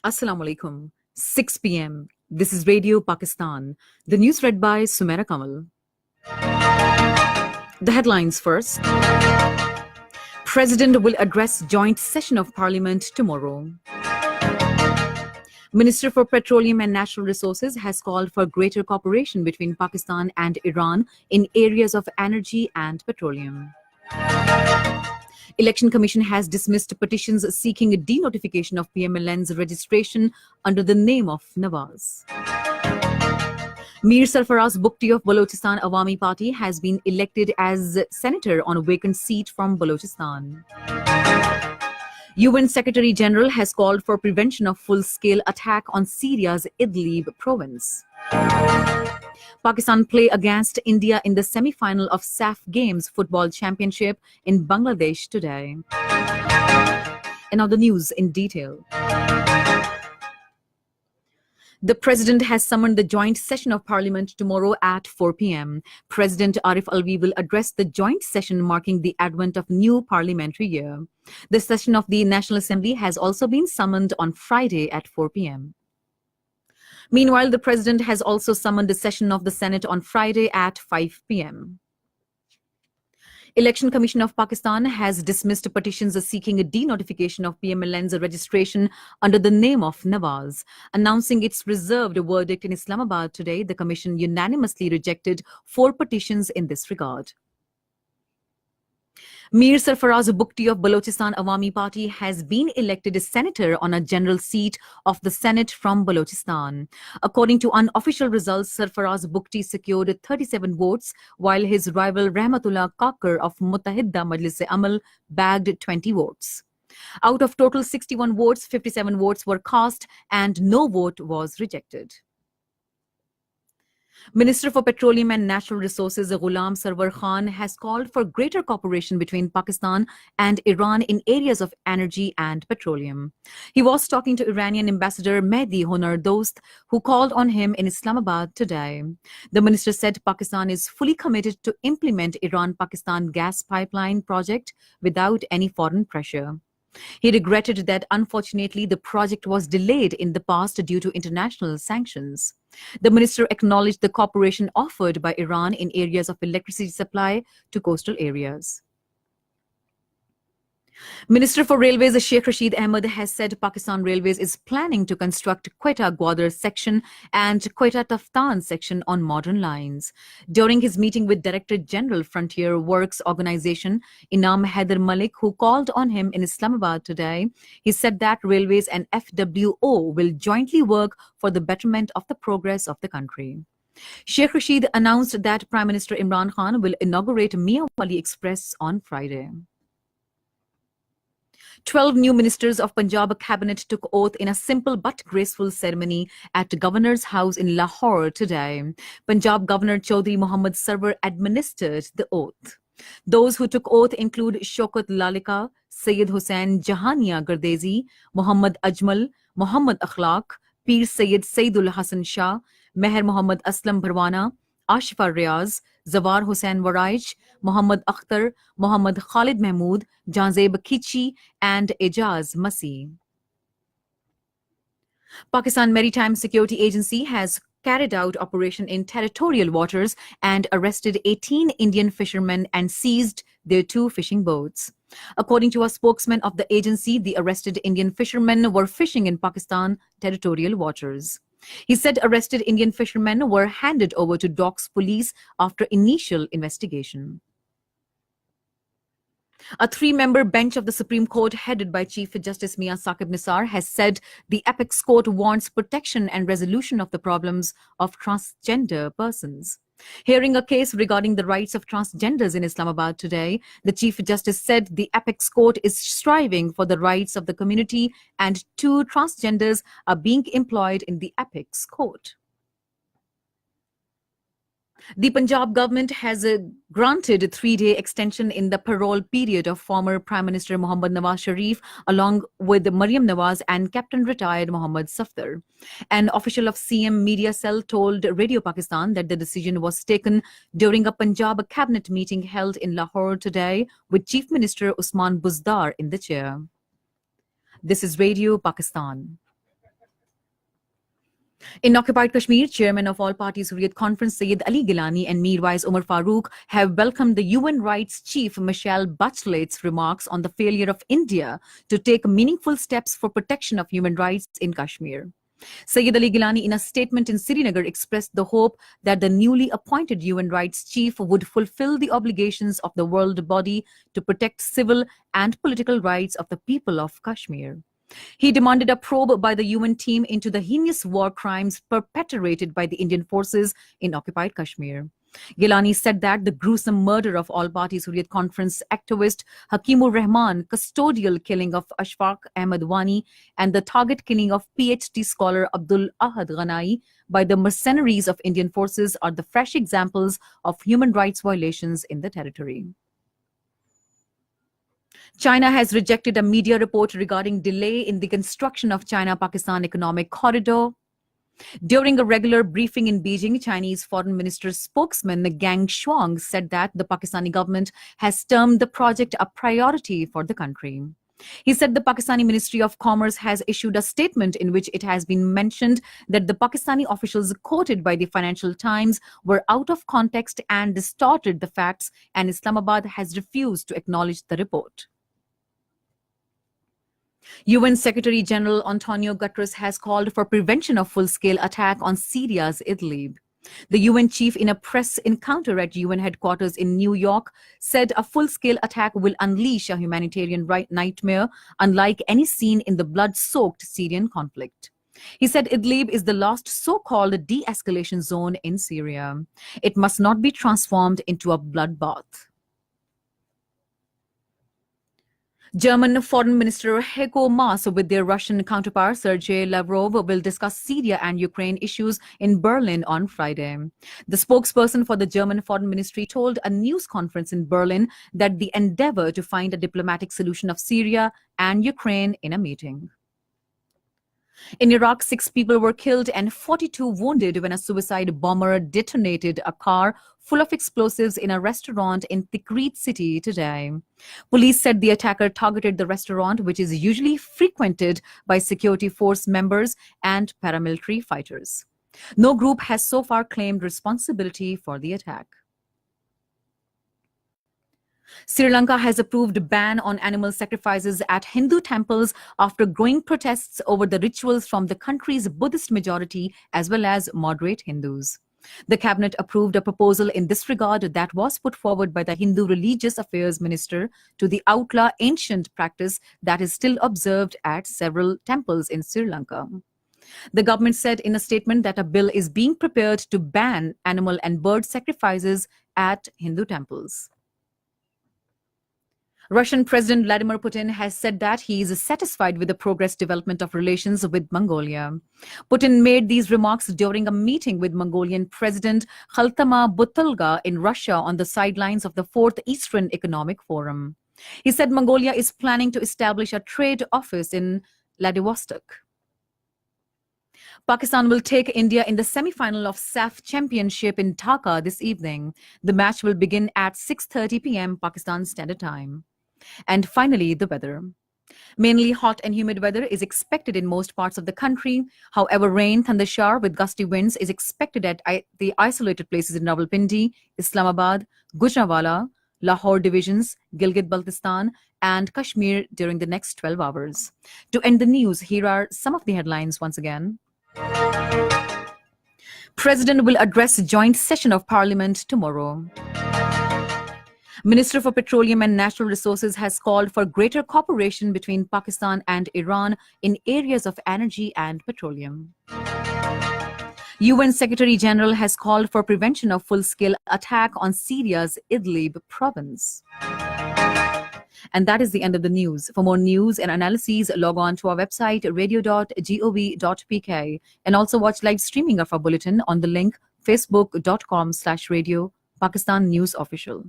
Assalamu alaikum. 6 p.m. This is Radio Pakistan. The news read by Sumaira Kamal. The headlines first. President will address joint session of Parliament tomorrow. Minister for Petroleum and Natural Resources has called for greater cooperation between Pakistan and Iran in areas of energy and petroleum. Election Commission has dismissed petitions seeking a denotification of PMLN's registration under the name of Nawaz. Mir Sarfaraz Bukti of Balochistan Awami Party has been elected as senator on a vacant seat from Balochistan. UN Secretary General has called for prevention of full-scale attack on Syria's Idlib province. Pakistan play against India in the semi-final of SAF Games Football Championship in Bangladesh today. And now the news in detail. The President has summoned the joint session of Parliament tomorrow at 4 p.m. President Arif Alvi will address the joint session marking the advent of new parliamentary year. The session of the National Assembly has also been summoned on Friday at 4 p.m. Meanwhile, the President has also summoned a session of the Senate on Friday at 5 p.m. Election Commission of Pakistan has dismissed petitions seeking a denotification of PMLN's registration under the name of Nawaz. Announcing its reserved verdict in Islamabad today, the Commission unanimously rejected 4 petitions in this regard. Mir Sarfaraz Bukti of Balochistan Awami Party has been elected a senator on a general seat of the Senate from Balochistan. According to unofficial results, Sarfaraz Bukti secured 37 votes, while his rival Rahmatullah Kakar of Muttahida Majlis-e-Amal bagged 20 votes. Out of total 61 votes, 57 votes were cast and no vote was rejected. Minister for Petroleum and Natural Resources Ghulam Sarwar Khan has called for greater cooperation between Pakistan and Iran in areas of energy and petroleum. He was talking to Iranian Ambassador Mehdi Honardost, who called on him in Islamabad today. The minister said Pakistan is fully committed to implement Iran-Pakistan gas pipeline project without any foreign pressure. He regretted that unfortunately the project was delayed in the past due to international sanctions. The minister acknowledged the cooperation offered by Iran in areas of electricity supply to coastal areas. Minister for Railways Sheikh Rashid Ahmed has said Pakistan Railways is planning to construct Quetta-Gwadar section and Quetta-Taftan section on modern lines. During his meeting with Director General Frontier Works Organization, Inam Haider Malik, who called on him in Islamabad today, he said that Railways and FWO will jointly work for the betterment of the progress of the country. Sheikh Rashid announced that Prime Minister Imran Khan will inaugurate Miawali Express on Friday. 12 new ministers of Punjab cabinet took oath in a simple but graceful ceremony at Governor's House in Lahore today. Punjab Governor Chaudhry Mohammad Sarwar administered the oath. Those who took oath include Shaukat Lalika, Sayyid Hussain Jahania Gardezi, Muhammad Ajmal, Muhammad Akhlaq, Peer Sayyid Sayyidul Hasan Shah, Meher Muhammad Aslam Bharwana, Ashifa Riaz, Zawar Hussain Waraij, Muhammad Akhtar, Muhammad Khalid Mahmood, Janzeb Kichi, and Ejaz Masih. Pakistan Maritime Security Agency has carried out operation in territorial waters and arrested 18 Indian fishermen and seized their 2 fishing boats. According to a spokesman of the agency, the arrested Indian fishermen were fishing in Pakistan territorial waters. He said arrested Indian fishermen were handed over to Docks Police after initial investigation. A 3-member bench of the Supreme Court headed by Chief Justice Mia Saqib Nisar has said the Apex Court wants protection and resolution of the problems of transgender persons. Hearing a case regarding the rights of transgenders in Islamabad today, the Chief Justice said the Apex Court is striving for the rights of the community and 2 transgenders are being employed in the Apex Court. The Punjab government has granted a 3-day extension in the parole period of former Prime Minister Mohammad Nawaz Sharif, along with Maryam Nawaz and Captain Retired Mohammad Safdar. An official of CM Media Cell told Radio Pakistan that the decision was taken during a Punjab cabinet meeting held in Lahore today with Chief Minister Usman Buzdar in the chair. This is Radio Pakistan. In occupied Kashmir, Chairman of All Parties Hurriyat Conference Syed Ali Gilani and Mirwais Umar Farooq have welcomed the UN Rights Chief Michelle Bachelet's remarks on the failure of India to take meaningful steps for protection of human rights in Kashmir. Syed Ali Gilani, in a statement in Srinagar, expressed the hope that the newly appointed UN Rights Chief would fulfill the obligations of the world body to protect civil and political rights of the people of Kashmir. He demanded a probe by the UN team into the heinous war crimes perpetrated by the Indian forces in occupied Kashmir. Gilani said that the gruesome murder of All Parties Hurriyat Conference activist Hakimur Rahman, custodial killing of Ashfaq Ahmed Wani, and the target killing of PhD scholar Abdul Ahad Ghanai by the mercenaries of Indian forces are the fresh examples of human rights violations in the territory. China has rejected a media report regarding delay in the construction of China-Pakistan Economic Corridor. During a regular briefing in Beijing, Chinese Foreign Minister's spokesman Gang Shuang said that the Pakistani government has termed the project a priority for the country. He said the Pakistani Ministry of Commerce has issued a statement in which it has been mentioned that the Pakistani officials quoted by the Financial Times were out of context and distorted the facts, and Islamabad has refused to acknowledge the report. UN Secretary General Antonio Guterres has called for prevention of full-scale attack on Syria's Idlib. The UN chief, in a press encounter at UN headquarters in New York, said a full-scale attack will unleash a humanitarian nightmare unlike any seen in the blood-soaked Syrian conflict. He said Idlib is the last so-called de-escalation zone in Syria. It must not be transformed into a bloodbath. German Foreign Minister Heiko Maas with their Russian counterpart Sergei Lavrov will discuss Syria and Ukraine issues in Berlin on Friday. The spokesperson for the German Foreign Ministry told a news conference in Berlin that the endeavor to find a diplomatic solution of Syria and Ukraine in a meeting. In Iraq, 6 people were killed and 42 wounded when a suicide bomber detonated a car full of explosives in a restaurant in Tikrit city today. Police said the attacker targeted the restaurant, which is usually frequented by security force members and paramilitary fighters. No group has so far claimed responsibility for the attack. Sri Lanka has approved a ban on animal sacrifices at Hindu temples after growing protests over the rituals from the country's Buddhist majority as well as moderate Hindus. The cabinet approved a proposal in this regard that was put forward by the Hindu Religious Affairs Minister to the outlaw ancient practice that is still observed at several temples in Sri Lanka. The government said in a statement that a bill is being prepared to ban animal and bird sacrifices at Hindu temples. Russian President Vladimir Putin has said that he is satisfied with the progress development of relations with Mongolia. Putin made these remarks during a meeting with Mongolian President Khaltama Butulga in Russia on the sidelines of the 4th Eastern Economic Forum. He said Mongolia is planning to establish a trade office in Vladivostok. Pakistan will take India in the semi-final of SAF Championship in Dhaka this evening. The match will begin at 6:30 p.m. Pakistan Standard Time. And finally, the weather. Mainly hot and humid weather is expected in most parts of the country. However, rain, thundershower with gusty winds is expected at the isolated places in Rawalpindi, Islamabad, Gujranwala, Lahore divisions, Gilgit-Baltistan, and Kashmir during the next 12 hours. To end the news, here are some of the headlines once again. President will address joint session of Parliament tomorrow. Minister for Petroleum and Natural Resources has called for greater cooperation between Pakistan and Iran in areas of energy and petroleum. UN Secretary General has called for prevention of full-scale attack on Syria's Idlib province. And that is the end of the news. For more news and analyses, log on to our website, radio.gov.pk, and also watch live streaming of our bulletin on the link facebook.com/radio Pakistan News Official.